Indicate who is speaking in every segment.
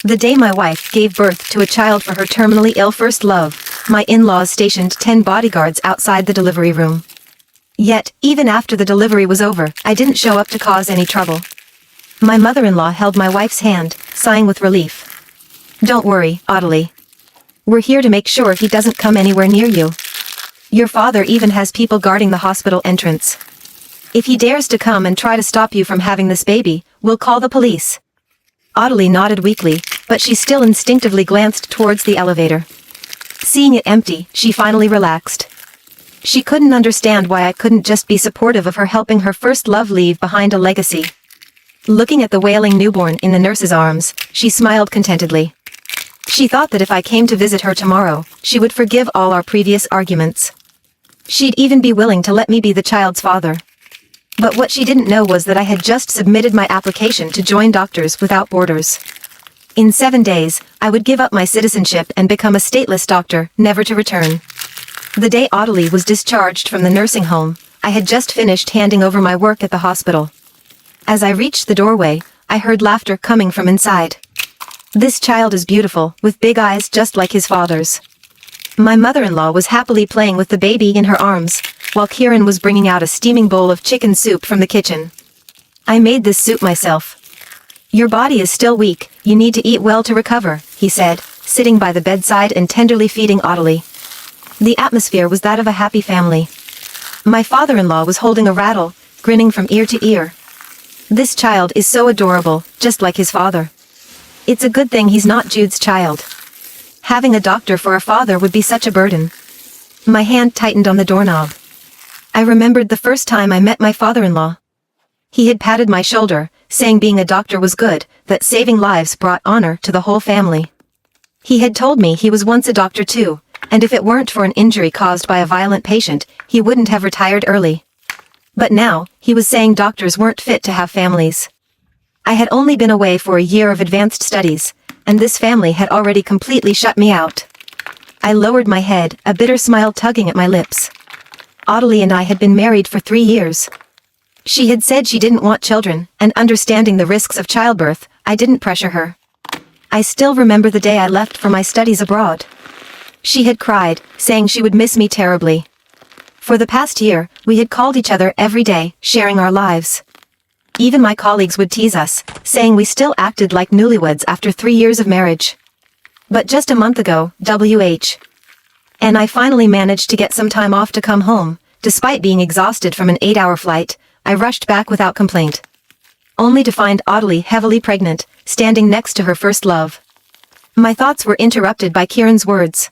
Speaker 1: The day my wife gave birth to a child for her terminally ill first love, my in-laws stationed 10 bodyguards outside the delivery room. Yet, even after the delivery was over, I didn't show up to cause any trouble. My mother-in-law held my wife's hand, sighing with relief. "Don't worry, Ottilie. We're here to make sure he doesn't come anywhere near you. Your father even has people guarding the hospital entrance. If he dares to come and try to stop you from having this baby, we'll call the police." Ottilie nodded weakly, but she still instinctively glanced towards the elevator. Seeing it empty, she finally relaxed. She couldn't understand why I couldn't just be supportive of her helping her first love leave behind a legacy. Looking at the wailing newborn in the nurse's arms, she smiled contentedly. She thought that if I came to visit her tomorrow, she would forgive all our previous arguments. She'd even be willing to let me be the child's father. But what she didn't know was that I had just submitted my application to join Doctors Without Borders. In 7 days, I would give up my citizenship and become a stateless doctor, never to return. The day Ottilie was discharged from the nursing home, I had just finished handing over my work at the hospital. As I reached the doorway, I heard laughter coming from inside. This child is beautiful, with big eyes just like his father's. My mother-in-law was happily playing with the baby in her arms, while Kieran was bringing out a steaming bowl of chicken soup from the kitchen. "I made this soup myself. Your body is still weak, you need to eat well to recover," he said, sitting by the bedside and tenderly feeding Ottilie. The atmosphere was that of a happy family. My father-in-law was holding a rattle, grinning from ear to ear. This child is so adorable, just like his father. It's a good thing he's not Jude's child. Having a doctor for a father would be such a burden. My hand tightened on the doorknob. I remembered the first time I met my father-in-law. He had patted my shoulder, saying being a doctor was good, that saving lives brought honor to the whole family. He had told me he was once a doctor too, and if it weren't for an injury caused by a violent patient, he wouldn't have retired early. But now, he was saying doctors weren't fit to have families. I had only been away for a year of advanced studies, and this family had already completely shut me out. I lowered my head, a bitter smile tugging at my lips. Ottilie and I had been married for 3 years. She had said she didn't want children, and understanding the risks of childbirth, I didn't pressure her. I still remember the day I left for my studies abroad. She had cried, saying she would miss me terribly. For the past year, we had called each other every day, sharing our lives. Even my colleagues would tease us, saying we still acted like newlyweds after 3 years of marriage. But just a month ago, and I finally managed to get some time off to come home. Despite being exhausted from an 8-hour flight, I rushed back without complaint. Only to find Ottilie heavily pregnant, standing next to her first love. My thoughts were interrupted by Kieran's words.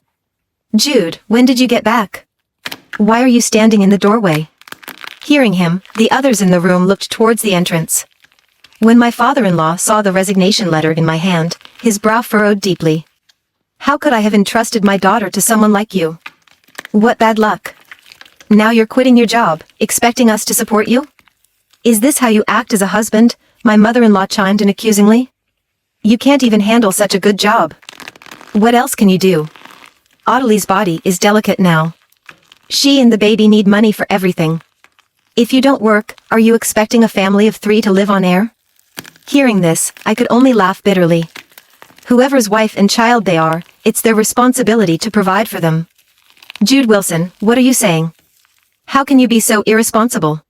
Speaker 1: "Jude, when did you get back? Why are you standing in the doorway?" Hearing him, the others in the room looked towards the entrance. When my father-in-law saw the resignation letter in my hand, his brow furrowed deeply. "How could I have entrusted my daughter to someone like you? What bad luck. Now you're quitting your job, expecting us to support you? Is this how you act as a husband?" my mother-in-law chimed in accusingly. "You can't even handle such a good job. What else can you do? Ottilie's body is delicate now. She and the baby need money for everything. If you don't work, are you expecting a family of 3 to live on air?" Hearing this, I could only laugh bitterly. Whoever's wife and child they are, it's their responsibility to provide for them. "Jude Wilson, what are you saying? How can you be so irresponsible?"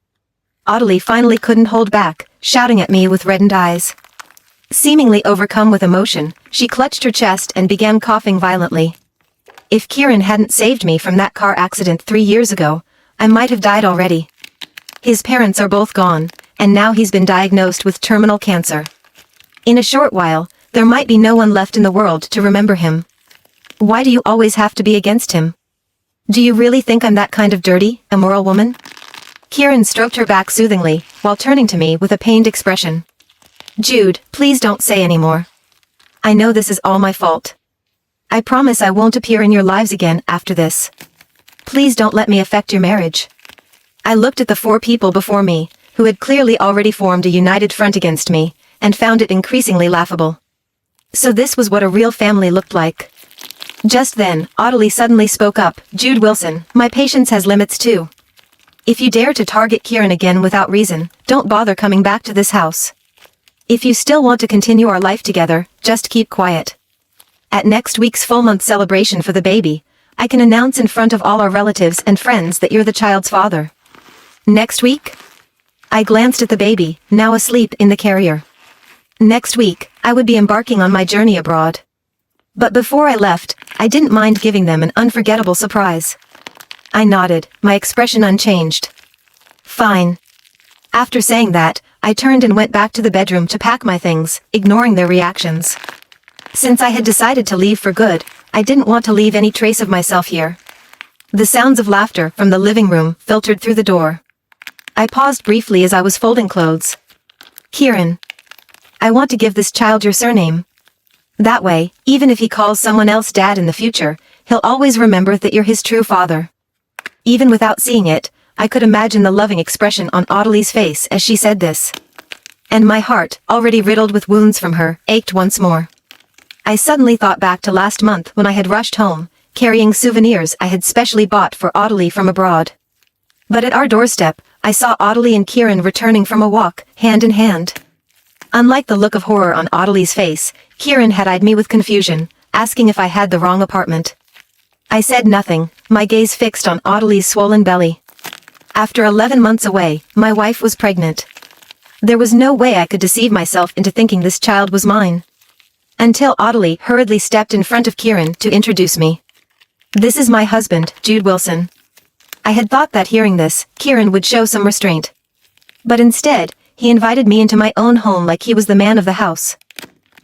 Speaker 1: Ottilie finally couldn't hold back, shouting at me with reddened eyes. Seemingly overcome with emotion, she clutched her chest and began coughing violently. If Kieran hadn't saved me from that car accident 3 years ago, I might have died already. His parents are both gone, and now he's been diagnosed with terminal cancer. In a short while, there might be no one left in the world to remember him. Why do you always have to be against him? Do you really think I'm that kind of dirty, immoral woman? Kieran stroked her back soothingly, while turning to me with a pained expression. "Jude, please don't say any more. I know this is all my fault. I promise I won't appear in your lives again after this. Please don't let me affect your marriage." I looked at the 4 people before me, who had clearly already formed a united front against me, and found it increasingly laughable. So this was what a real family looked like. Just then, Ottilie suddenly spoke up. "Jude Wilson, my patience has limits too. If you dare to target Kieran again without reason, don't bother coming back to this house. If you still want to continue our life together, just keep quiet. At next week's full month celebration for the baby, I can announce in front of all our relatives and friends that you're the child's father. Next week? I glanced at the baby, now asleep in the carrier. Next week, I would be embarking on my journey abroad. But before I left, I didn't mind giving them an unforgettable surprise. I nodded, my expression unchanged. Fine. After saying that, I turned and went back to the bedroom to pack my things, ignoring their reactions. Since I had decided to leave for good, I didn't want to leave any trace of myself here. The sounds of laughter from the living room filtered through the door. I paused briefly as I was folding clothes. Kieran. I want to give this child your surname. That way, even if he calls someone else Dad in the future, he'll always remember that you're his true father. Even without seeing it, I could imagine the loving expression on Ottilie's face as she said this. And my heart, already riddled with wounds from her, ached once more. I suddenly thought back to last month when I had rushed home, carrying souvenirs I had specially bought for Ottilie from abroad. But at our doorstep, I saw Ottilie and Kieran returning from a walk, hand in hand. Unlike the look of horror on Ottilie's face, Kieran had eyed me with confusion, asking if I had the wrong apartment. I said nothing, my gaze fixed on Ottilie's swollen belly. After 11 months away, my wife was pregnant. There was no way I could deceive myself into thinking this child was mine. Until Ottilie hurriedly stepped in front of Kieran to introduce me. This is my husband, Jude Wilson. I had thought that hearing this, Kieran would show some restraint. But instead, he invited me into my own home like he was the man of the house.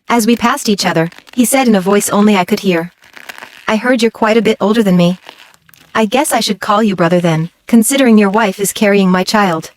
Speaker 1: As we passed each other, he said in a voice only I could hear. I heard you're quite a bit older than me. I guess I should call you brother then, considering your wife is carrying my child.